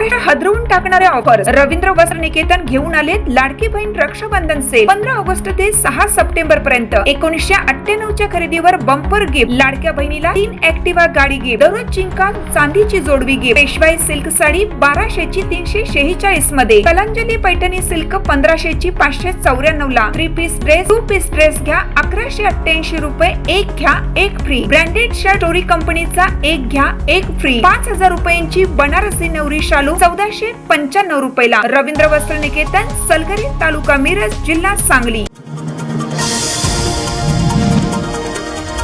महाराष्ट्र हादरवून टाकणाऱ्या ऑफर्स रवींद्र वस्त्र निकेतन घेऊन आले लाडकी बहीण रक्षाबंधन सेल 15 ऑगस्ट ते 6 सप्टेंबर पर्यंत 1998 च्या खरेदीवर बंपर गिफ्ट, लाडक्या बहिणीला 3 ऍक्टिवा गाडी गिफ्ट, दररोज चिंका चांदीची जोडवी गिफ्ट, पेशवाई सिल्क साडी 1200 ची 346 मध्ये, कलांजली पैठणी सिल्क 1500 ची 594 ला, 3 पीस ड्रेस 2 पीस ड्रेस घ्या 1188 रुपये, एक घ्या एक फ्री, ब्रँडेड शर्ट टोरी कंपनीचा एक घ्या एक फ्री, 5000 रुपयांची बनारसी नवरी शालू 1495 रुपयाला. रवींद्र वस्त्र निकेतन, सलगरी, तालुका मिरज, जिल्हा सांगली.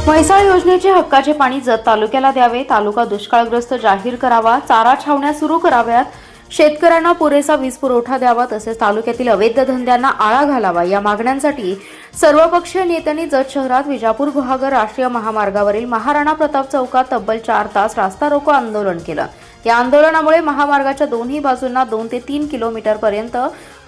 म्हैसाळ योजनेचे हक्काचे पाणी जत तालुक्याला द्यावे, तालुका दुष्काळग्रस्त जाहीर करावा, चारा छावण्या सुरू कराव्यात, शेतकऱ्यांना पुरेसा वीज पुरवठा द्यावा, तसेच तालुक्यातील अवैध धंद्यांना आळा घालावा या मागण्यांसाठी सर्वपक्षीय नेत्यांनी जत शहरात विजापूर गुहागर राष्ट्रीय महामार्गावरील महाराणा प्रताप चौकात तब्बल 4 तास रास्ता रोको आंदोलन केलं. या आंदोलनामुळे महामार्गाच्या दोन्ही बाजूंना 2 ते 3 किलोमीटर पर्यंत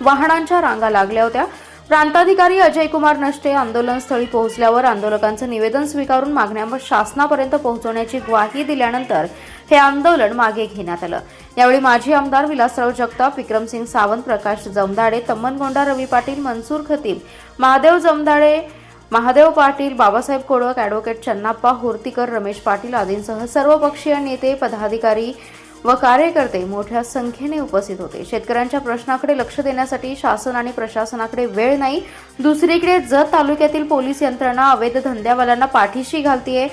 वाहनांच्या रांगा लागल्या होत्या. प्रांताधिकारी अजय कुमार नष्टे आंदोलनस्थळी पोहोचल्यावर आंदोलकांचं निवेदन स्वीकारून मागण्या शासनापर्यंत पोहोचवण्याची ग्वाही दिल्यानंतर हे आंदोलन मागे घेण्यात आलं. यावेळी माजी आमदार विलासराव जगताप, विक्रमसिंग सावंत, प्रकाश जमदाडे, तम्मनगोंडा रवी पाटील, मनसूर खतीब, महादेव जमदाडे, महादेव पाटील, बाबासाहेब कोडक, ॲडव्होकेट चन्नाप्पा हुर्तीकर, रमेश पाटील आदींसह सर्वपक्षीय नेते, पदाधिकारी व कार्यकर्ते मोठ्या संख्येने उपस्थित होते. शेतकऱ्यांच्या प्रश्नाकडे लक्ष देण्यासाठी शासन आणि प्रशासनाकडे वेळ नाही. दुसरीकडे जत तालुक्यातील पोलीस यंत्रणा अवैध धंद्यावाल्यांना पाठीशी घालतीये.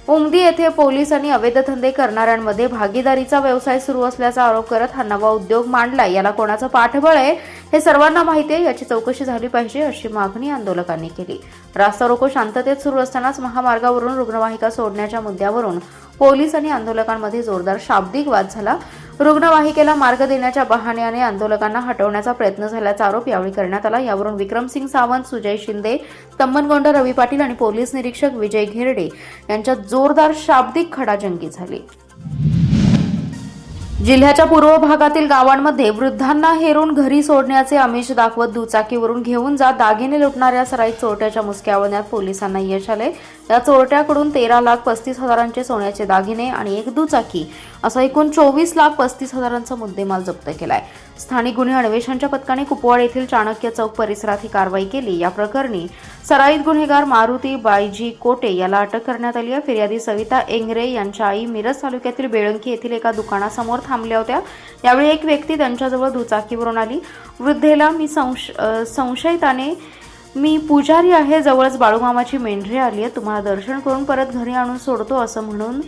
उमदी येथे पोलीस आणि अवैध धंदे करणाऱ्यांमध्ये भागीदारीचा व्यवसाय सुरू असल्याचा आरोप करत हा नवा उद्योग मांडलाय. याला कोणाचं पाठबळ आहे हे सर्वांना माहिती आहे. याची चौकशी झाली पाहिजे अशी मागणी आंदोलकांनी केली. रास्ता रोको शांततेत सुरू असतानाच महामार्गावरून रुग्णवाहिका सोडण्याच्या मुद्द्यावरून पोलीस आणि आंदोलकांमध्ये जोरदार शाब्दिक वाद झाला. रुग्णवाहिकेला मार्ग देण्याच्या बहाण्याने आंदोलकांना हटवण्याचा प्रयत्न झाल्याचा आरोप यावेळी करण्यात आला. यावरून विक्रमसिंग सावंत, सुजय शिंदे, तम्मनगोंडा रवी पाटील आणि पोलीस निरीक्षक विजय घेरडे यांच्यात जोरदार शाब्दिक खडाजंगी झाली. जिल्ह्याच्या पूर्व भागातील गावांमध्ये वृद्धांना हेरून घरी सोडण्याचे आमिष दाखवत दुचाकीवरून घेऊन जात दागिने लुटणाऱ्या सराईत चोरट्याच्या मुसक्यावण्यात पोलिसांना यश आले. या चोरट्याकडून 13,35,000चे सोन्याचे दागिने आणि एक दुचाकी असा एकूण 24,35,000चा मुद्देमाल जप्त केलाय. स्थानिक गुन्हे अन्वेषणच्या पथकाने कुपवाड येथील चाणक्य चौक परिसरात ही कारवाई केली. या प्रकरणी सराईत गुन्हेगार मारुती बायजी कोटे याला अटक करण्यात आली आहे. फिर्यादी सविता एंगरे यांच्या आई मिरज तालुक्यातील बेळंकी येथील एका दुकानासमोर थांबल्या होत्या. यावेळी एक व्यक्ती त्यांच्याजवळ दुचाकीवरून आली. वृद्धेला संशयिताने मी पुजारी आहे, जवळच बाळूमामाची मेंढरे आली आहे, तुम्हाला दर्शन करून परत घरी आणून सोडतो असं म्हणून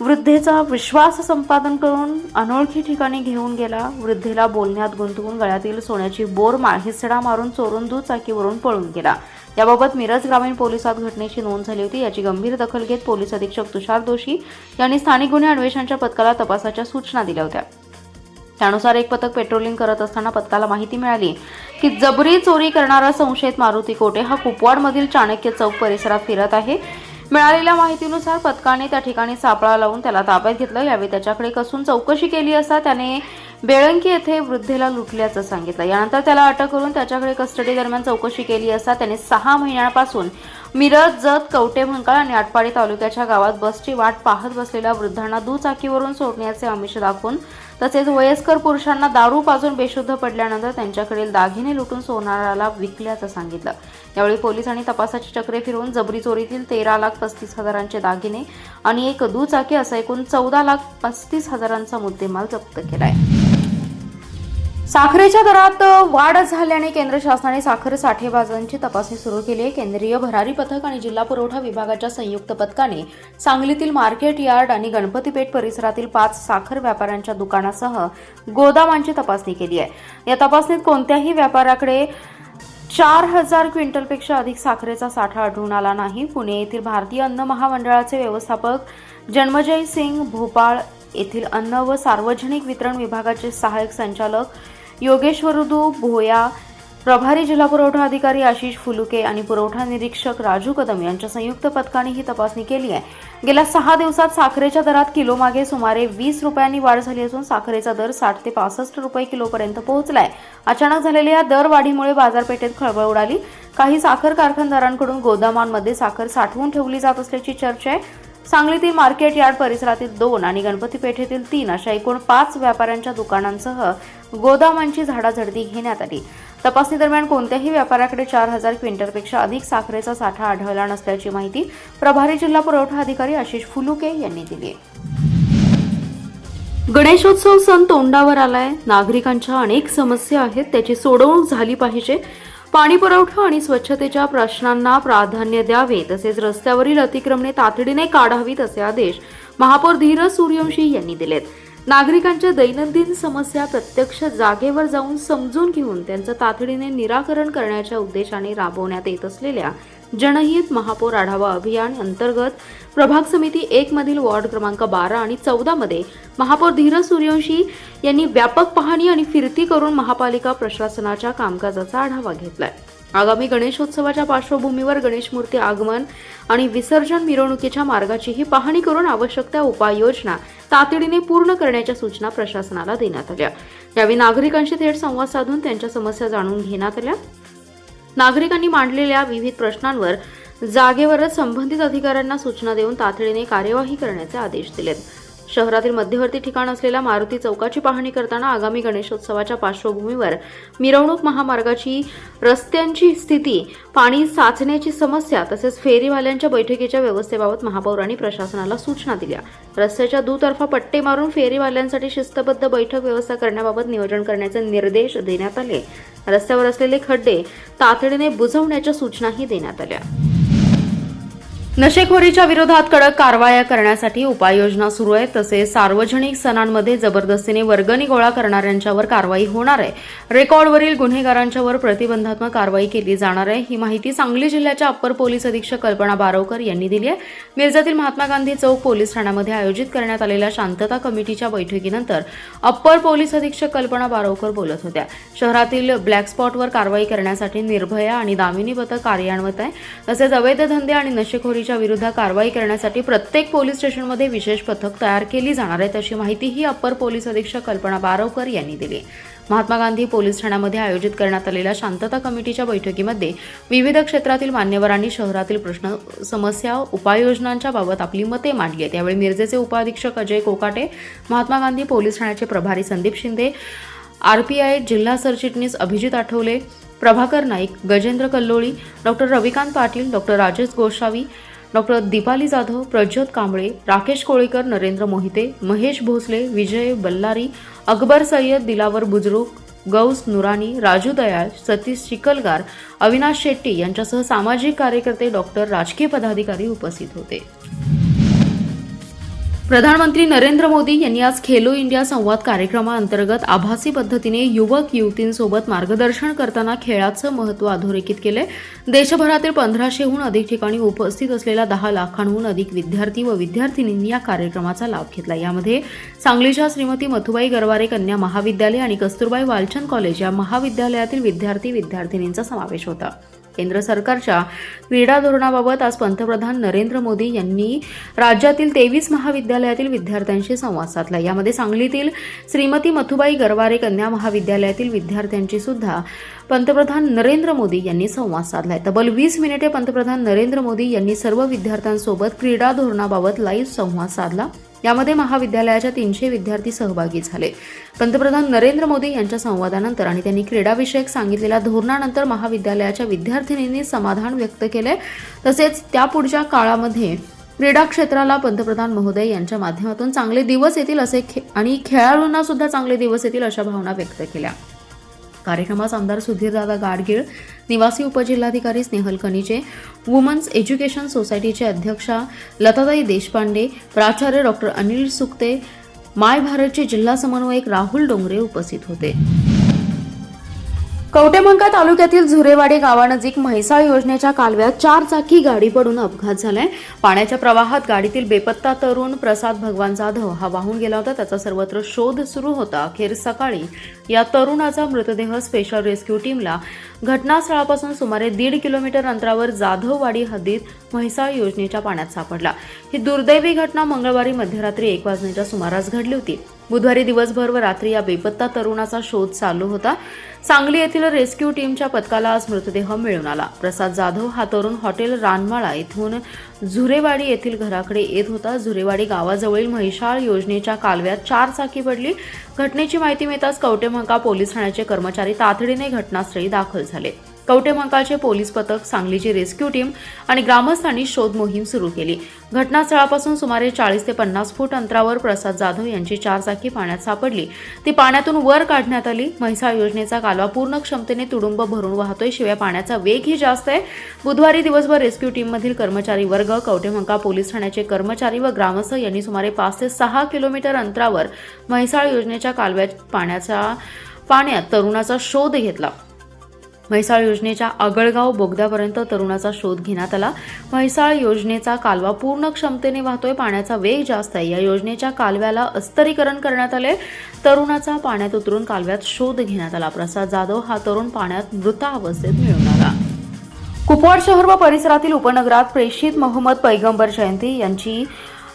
वृद्धेचा विश्वास संपादन करून अनोळखी ठिकाणी घेऊन गेला. वृद्धेला बोलण्यात गुंतवून गळ्यातील सोन्याची बोरमाळ हिसडा मारून चोरून दुचाकीवरून पळून गेला. याबाबत मिरज ग्रामीण पोलिसात घटनेची नोंद झाली होती. याची गंभीर दखल घेत पोलीस अधीक्षक तुषार दोशी यांनी स्थानिक गुन्हे अन्वेषणच्या पथकाला तपासाच्या सूचना दिल्या होत्या. त्यानुसार एक पथक पेट्रोलिंग करत असताना पथकाला माहिती मिळाली की जबरी चोरी करणारा संशयित मारुती कोटे हा कुपवाडमधील चाणक्य चौक परिसरात फिरत आहे. मिळालेल्या माहितीनुसार पथकाने त्या ठिकाणी सापळा लावून त्याला ताब्यात घेतलं. यावेळी त्याच्याकडे कसून चौकशी केली असता त्याने बेळंकी येथे वृद्धेला लुटल्याचं सांगितलं. यानंतर त्याला अटक करून त्याच्याकडे कस्टडी दरम्यान चौकशी केली असता त्याने 6 महिन्यांपासून मिरज, जत, कवटे म्हंकाळ आणि आटपाडी तालुक्याच्या गावात बसची वाट पाहत बसलेल्या वृद्धांना दुचाकीवरून सोडण्याचे आमिष दाखवून तसेच वयस्कर पुरुषांना दारू पाजून बेशुद्ध पडल्यानंतर त्यांच्याकडील दागिने लुटून सोनाराला विकल्याचं सांगितलं. यावेळी पोलिसांनी तपासाची चक्रे फिरवून जबरी चोरीतील 13,35,000चे दागिने आणि एक दुचाकी असा एकूण 14,35,000चा मुद्देमाल जप्त केलाय. साखरेच्या दरात वाढ झाल्याने केंद्र शासनाने साखर साठेबाजांची तपासणी सुरू केली आहे. केंद्रीय भरारी पथक आणि जिल्हा पुरवठा विभागाच्या संयुक्त पथकाने सांगलीतील मार्केट यार्ड आणि गणपतीपेठ परिसरातील 5 साखर व्यापाऱ्यांच्या दुकानासह गोदामांची तपासणी केली आहे. या तपासणीत कोणत्याही व्यापाऱ्याकडे 4,000 क्विंटलपेक्षा अधिक साखरेचा साठा आढळून आला नाही. पुणे येथील भारतीय अन्न महामंडळाचे व्यवस्थापक जन्मजय सिंग, भोपाळ येथील अन्न व सार्वजनिक वितरण विभागाचे सहाय्यक संचालक योगेश्वरदू भोया, प्रभारी जिल्हा पुरवठा अधिकारी आशिष फुलुके आणि पुरवठा निरीक्षक राजू कदम यांच्या संयुक्त पथकाने ही तपासणी केली आहे. गेल्या 6 दिवसात साखरेच्या दरात किलोमागे सुमारे 20 रुपयांनी वाढ झाली असून साखरेचा दर 60 ते 65 रुपये किलोपर्यंत पोहोचलाय. अचानक झालेल्या या दरवाढीमुळे बाजारपेठेत खळबळ उडाली. काही साखर कारखानदारांकडून गोदामांमध्ये साखर साठवून ठेवली जात असल्याची चर्चा आहे. सांगलीतील मार्केट यार्ड परिसरातील 2 आणि गणपती पेठेतील 3 अशा एकूण 5 व्यापाऱ्यांच्या दुकानांसह गोदामांची झाडाझडती घेण्यात आली। तपासणी दरम्यान कोणत्याही व्यापाऱ्याकडे 4000 क्विंटलपेक्षा अधिक साखरेचा साठा आढळला नसल्याची माहिती प्रभारी जिल्हा पुरवठा अधिकारी आशिष फुलुके यांनी दिली। गणेशोत्सव सण तोंडावर आलाय। नागरिकांच्या अनेक समस्या आहेत, त्याची सोडवणूक झाली पाहिजे। पाणी पुरवठा आणि स्वच्छतेच्या प्रश्नांना प्राधान्य द्यावे, तसेच रस्त्यावरील अतिक्रमणे तातडीने काढावीत असे आदेश महापौर धीरज सूर्यवंशी यांनी दिलेत। नागरिकांच्या दैनंदिन समस्या प्रत्यक्ष जागेवर जाऊन समजून घेऊन त्यांचं तातडीने निराकरण करण्याच्या उद्देशाने राबवण्यात येत असलेल्या जनहित महापौर आढावा अभियान अंतर्गत प्रभाग समिती 1 मधील वॉर्ड क्रमांक 12 आणि 14 मध्ये महापौर धीरज सूर्यवंशी यांनी व्यापक पाहणी आणि फिरती करून महापालिका प्रशासनाच्या कामकाजाचा आढावा घेतलाय। आगामी गणेशोत्सवाच्या पार्श्वभूमीवर गणेश मूर्ती आगमन आणि विसर्जन मिरवणुकीच्या मार्गाचीही पाहणी करून आवश्यक त्या उपाययोजना तातडीने पूर्ण करण्याच्या सूचना प्रशासनाला देण्यात आल्या। यावेळी नागरिकांशी थेट संवाद साधून त्यांच्या समस्या जाणून घेण्यात आल्या। नागरिकांनी मांडलेल्या विविध प्रश्नांवर जागेवरच संबंधित अधिकाऱ्यांना सूचना देऊन तातडीने कार्यवाही करण्याचे आदेश दिलेत। शहरातील मध्यवर्ती ठिकाण असलेल्या मारुती चौकाची पाहणी करताना आगामी गणेशोत्सवाच्या पार्श्वभूमीवर मिरवणूक महामार्गाची रस्त्यांची स्थिती, पाणी साचण्याची समस्या तसेच फेरीवाल्यांच्या बैठकीच्या व्यवस्थेबाबत महापौरांनी प्रशासनाला सूचना दिल्या। रस्त्याच्या दुतर्फा पट्टे मारून फेरीवाल्यांसाठी शिस्तबद्ध बैठक व्यवस्था करण्याबाबत नियोजन करण्याचे निर्देश देण्यात आले। रस्त्यावर असलेले खड्डे तातडीने बुजवण्याच्या सूचनाही देण्यात आल्या। नशेखोरीच्या विरोधात कडक कारवाया करण्यासाठी उपाययोजना सुरू आहेत, तसेच सार्वजनिक सणांमध्ये जबरदस्तीने वर्गणी गोळा करणाऱ्यांच्यावर कारवाई होणार आहे। रेकॉर्डवरील गुन्हेगारांच्यावर प्रतिबंधात्मक कारवाई केली जाणार आहे। ही माहिती सांगली जिल्ह्याच्या अप्पर पोलीस अधीक्षक कल्पना बारवकर यांनी दिली आहे। मिरजेतील महात्मा गांधी चौक पोलीस ठाण्यामध्ये आयोजित करण्यात आलेल्या शांतता कमिटीच्या बैठकीनंतर अप्पर पोलीस अधीक्षक कल्पना बारवकर बोलत होत्या। शहरातील ब्लॅक स्पॉटवर कारवाई करण्यासाठी निर्भया आणि दामिनी पथक कार्यान्वित आहे, तसेच अवैध धंदे आणि नशेखोरी विरुद्ध कारवाई करण्यासाठी प्रत्येक पोलीस स्टेशनमध्ये विशेष पथक तयार केली जाणार आहे, अशी माहितीही अप्पर पोलीस अधीक्षक कल्पना बारवकर यांनी दिली। महात्मा गांधी पोलीस ठाण्यामध्ये आयोजित करण्यात आलेल्या शांतता कमिटीच्या बैठकीमध्ये विविध क्षेत्रातील मान्यवरांनी शहरातील प्रश्न, समस्या, उपाययोजनांच्या बाबत आपली मते मांडली आहेत। यावेळी मिरजेचे उपाधीक्षक अजय कोकाटे, महात्मा गांधी पोलीस ठाण्याचे प्रभारी संदीप शिंदे, RPI जिल्हा सरचिटणीस Abhijit Athawale, Prabhakar Naik, Gajendra Kalloli, doctor Ravikant Patil, doctor Rajesh Gosavi, doctor Deepali Jadhav, Prajyot Kamble, Rakesh Kolikar, Narendra Mohite, Mahesh Bhosale, Vijay Ballari, Akbar Sayyed, Dilawar Bujruk, Gaus Nurani, Raju Dayal, Satish Chikhalgar, Avinash Shetty यांच्यासह सामाजिक कार्यकर्ते, डॉक्टर, राजकीय पदाधिकारी उपस्थित होते। प्रधानमंत्री नरेंद्र मोदी यांनी आज खेलो इंडिया संवाद कार्यक्रमाअंतर्गत आभासी पद्धतीने युवक युवतींसोबत मार्गदर्शन करताना खेळाचं महत्त्व अधोरेखित केले। देशभरातील 1500हून अधिक ठिकाणी उपस्थित असलेल्या 10 लाखांहून अधिक विद्यार्थी व विद्यार्थिनींनी या कार्यक्रमाचा लाभ घेतला। यामध्ये सांगलीच्या श्रीमती मथुबाई गरवारे कन्या महाविद्यालय आणि कस्तुरबाई वालचंद कॉलेज या महाविद्यालयातील विद्यार्थी विद्यार्थिनींचा समावेश होता। केंद्र सरकारच्या क्रीडा धोरणाबाबत आज पंतप्रधान नरेंद्र मोदी यांनी राज्यातील 23 महाविद्यालयातील विद्यार्थ्यांशी संवाद साधला। यामध्ये सांगलीतील श्रीमती मथुबाई गरवारे कन्या महाविद्यालयातील विद्यार्थ्यांची सुद्धा पंतप्रधान नरेंद्र मोदी यांनी संवाद साधलाय। तब्बल 20 मिनिटे पंतप्रधान नरेंद्र मोदी यांनी सर्व विद्यार्थ्यांसोबत क्रीडा धोरणाबाबत लाईव्ह संवाद साधला। यामध्ये महाविद्यालयाच्या 300 विद्यार्थी सहभागी झाले। पंतप्रधान नरेंद्र मोदी यांच्या संवादानंतर आणि त्यांनी क्रीडाविषयक सांगितलेल्या धोरणानंतर महाविद्यालयाच्या विद्यार्थिनींनी समाधान व्यक्त केले। तसेच त्यापुढच्या काळामध्ये क्रीडा क्षेत्राला पंतप्रधान महोदय यांच्या माध्यमातून चांगले दिवस येतील असे आणि खेळाडूंना सुद्धा चांगले दिवस येतील अशा भावना व्यक्त केल्या। कार्यक्रमास आमदार सुधीरदादा गाडगीळ, निवासी उपजिल्हाधिकारी स्नेहल कनिचे, वुमन्स एज्युकेशन सोसायटीचे अध्यक्षा लताताई देशपांडे, प्राचार्य डॉक्टर अनिल सुक्ते, माय भारतचे जिल्हा समन्वयक राहुल डोंगरे उपस्थित होते। कवटेमंका तालुक्यातील झुरेवाडी गावानजीक म्हैसाळ योजनेच्या कालव्यात 4 चाकी गाडी पडून अपघात झालाय। पाण्याच्या प्रवाहात गाडीतील बेपत्ता तरुण प्रसाद भगवान जाधव हा वाहून गेला होता। त्याचा सर्वत्र शोध सुरू होता। अखेर सकाळी या तरुणाचा मृतदेह स्पेशल रेस्क्यू टीमला घटनास्थळापासून सुमारे 1.5 किलोमीटर अंतरावर जाधववाडी हद्दीत म्हैसाळ योजनेच्या पाण्यात सापडला। ही दुर्दैवी घटना मंगळवारी मध्यरात्री 1 वाजण्याच्या सुमारास घडली होती। बुधवारी दिवसभर व रात्री या बेपत्ता तरुणाचा शोध चालू होता. सांगली येथील रेस्क्यू टीमच्या पथकाला आज मृतदेह मिळून आला. प्रसाद जाधव हा तरुण हॉटेल रानमाळा येथून झुरेवाडी येथील घराकडे येत होता. झुरेवाडी गावाजवळील म्हैसाळ योजनेच्या कालव्यात 4 चाकी पडली. घटनेची माहिती मिळताच कवठेमहांकाळ पोलीस ठाण्याचे कर्मचारी तातडीने घटनास्थळी दाखल झाले. कवठेमहांकाळचे पोलीस पथक, सांगलीची रेस्क्यू टीम आणि ग्रामस्थांनी शोध मोहीम सुरू केली. घटनास्थळापासून सुमारे 40 ते 50 फूट अंतरावर प्रसाद जाधव यांची 4 चाकी पाण्यात सापडली. ती पाण्यातून वर काढण्यात आली. म्हैसाळ योजनेचा कालवा पूर्ण क्षमतेने तुडुंब भरून वाहतोय. शिवाय पाण्याचा वेगही जास्त आहे. बुधवारी दिवसभर रेस्क्यू टीममधील कर्मचारी वर्ग, कवठेमहांकाळ पोलीस ठाण्याचे कर्मचारी व ग्रामस्थ यांनी सुमारे 5 ते 6 किलोमीटर अंतरावर म्हैसाळ योजनेच्या कालव्यात पाण्यात तरुणाचा शोध घेतला. म्हैसाळ योजनेच्या आगळगाव बोगद्यापर्यंत तरुणाचा शोध घेण्यात आला. म्हैसाळ योजनेचा कालवा पूर्ण क्षमतेने वाहतोय. पाण्याचा वेग जास्त आहे. या योजनेच्या कालव्याला अस्तरीकरण करण्यात आले. तरुणाचा पाण्यात उतरून कालव्यात शोध घेण्यात आला. प्रसाद जाधव हा तरुण पाण्यात मृतावस्थेत मिळून आला. कुपवाड शहर व परिसरातील उपनगरात प्रेषित मोहम्मद पैगंबर यांची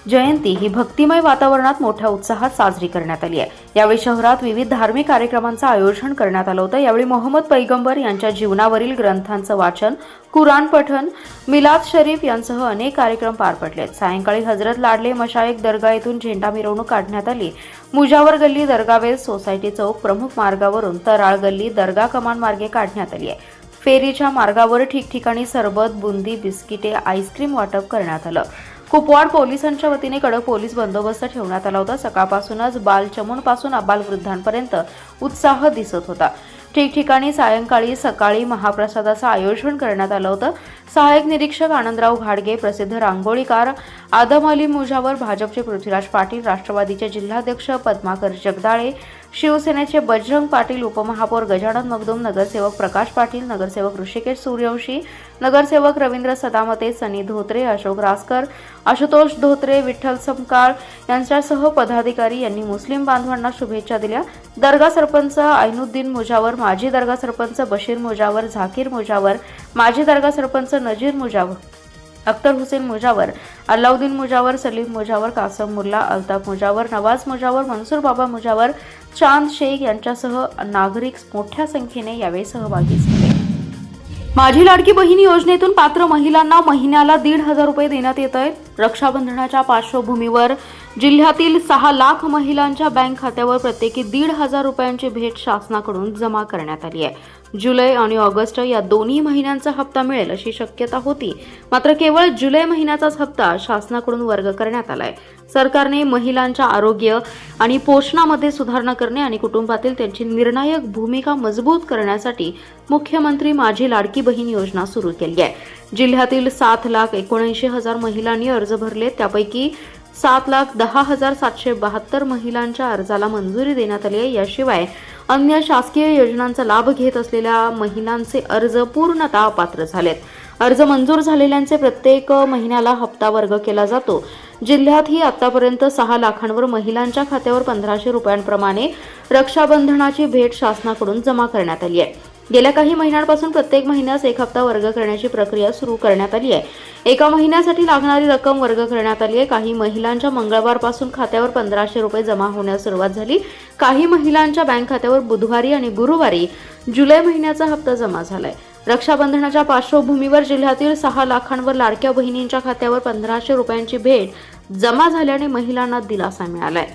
जयंती ही भक्तिमय वातावरणात मोठ्या उत्साहात साजरी करण्यात आली आहे. यावेळी शहरात विविध धार्मिक कार्यक्रमांचं आयोजन करण्यात आलं होतं. यावेळी मोहम्मद पैगंबर यांच्या जीवनावरील ग्रंथांचं वाचन, कुराण पठण, मिलाद शरीफ यांसह अनेक कार्यक्रम पार पडले. सायंकाळी हजरत लाडले मशाईख दर्गा येथून झेंडा मिरवणूक काढण्यात आली. मुजावर गल्ली, दर्गावेस सोसायटी चौक प्रमुख मार्गावरून तराळ गल्ली, दर्गा कमान मार्गे काढण्यात आली आहे. फेरीच्या मार्गावर ठिकठिकाणी सरबत, बुंदी, बिस्किटे, आईस्क्रीम वाटप करण्यात आलं. कुपवाड पोलिसांच्या वतीने कडक पोलीस बंदोबस्त ठेवण्यात आला होता. सकाळपासूनच बालचमूंपासून अबालवृद्धांपर्यंत उत्साह दिसत होता. ठिकठिकाणी सायंकाळी सकाळी महाप्रसादाचं आयोजन करण्यात आलं होतं. सहाय्यक निरीक्षक आनंदराव घाडगे, प्रसिद्ध रांगोळीकार आदम अली मुजावर, भाजपचे पृथ्वीराज पाटील, राष्ट्रवादीचे जिल्हाध्यक्ष पद्माकर जगदाळे, शिवसेनेचे बजरंग पाटील, उपमहापौर गजानन मगदूम, नगरसेवक प्रकाश पाटील, नगरसेवक ऋषिकेश सूर्यवंशी, नगरसेवक रवींद्र सदामते, सनी धोत्रे, अशोक रासकर, आशुतोष धोत्रे, विठ्ठल समकाळ यांच्यासह पदाधिकारी यांनी मुस्लिम बांधवांना शुभेच्छा दिल्या. दर्गा सरपंच ऐनुद्दीन मुजावर, माजी दर्गा सरपंच बशीर मुजावर, झाकीर मुजावर, माजी दर्गा सरपंच नजीर मुजावर, अख्तर हुसेन मुजावर, अल्लाउद्दीन मुजावर, सलीम मुजावर, कासम मुल्ला, अल्ताफ मुजावर, नवाज मुजावर, मनसूर बाबा मुजावर, चांद शेख यांच्यासह नागरिक मोठ्या संख्येने यावेळी सहभागी झाले. माझी लाडकी बहीण योजनेतून पात्र महिलांना महिन्याला 1,500 रुपये देण्यात येत आहेत. रक्षाबंधनाच्या पार्श्वभूमीवर जिल्ह्यातील 6 लाख महिलांच्या बँक खात्यावर प्रत्येकी 1,500 रुपयांची भेट शासनाकडून जमा करण्यात आली आहे. जुलै आणि ऑगस्ट या दोन्ही महिन्यांचा हप्ता मिळेल अशी शक्यता होती. मात्र केवळ जुलै महिन्याचाच हप्ता शासनाकडून वर्ग करण्यात आलाय. सरकारने महिलांच्या आरोग्य आणि पोषणामध्ये सुधारणा करणे आणि कुटुंबातील त्यांची निर्णायक भूमिका मजबूत करण्यासाठी मुख्यमंत्री माझी लाडकी बहीण योजना सुरू केली आहे. जिल्ह्यातील 7,79,000 महिलांनी अर्ज भरले. त्यापैकी 7,10,772 महिलांच्या अर्जाला मंजुरी देण्यात आली आहे. याशिवाय अन्य शासकीय योजनांचा लाभ घेत असलेल्या महिलांचे अर्ज पूर्णतः अपात्र झालेत. अर्ज मंजूर झालेल्यांचे प्रत्येक महिन्याला हप्ता वर्ग केला जातो. जिल्ह्यातही आतापर्यंत 6 लाखांवर महिलांच्या खात्यावर 1,500 रुपयांप्रमाणे रक्षाबंधनाची भेट शासनाकडून जमा करण्यात आली आहे. गेल्या काही महिन्यांपासून प्रत्येक महिन्यास 1 हप्ता वर्ग करण्याची प्रक्रिया सुरू करण्यात आली आहे. एका महिन्यासाठी लागणारी रक्कम वर्ग करण्यात आली आहे. काही महिलांच्या मंगळवारपासून खात्यावर 1,500 रुपये जमा होण्यास सुरुवात झाली. काही महिलांच्या बँक खात्यावर बुधवारी आणि गुरुवारी जुलै महिन्याचा हप्ता जमा झालाय. रक्षाबंधनाच्या पार्श्वभूमीवर जिल्ह्यातील 6 लाखांवर लाडक्या बहिणींच्या खात्यावर 1,500 रुपयांची भेट जमा झाल्याने महिलांना दिलासा मिळालाय.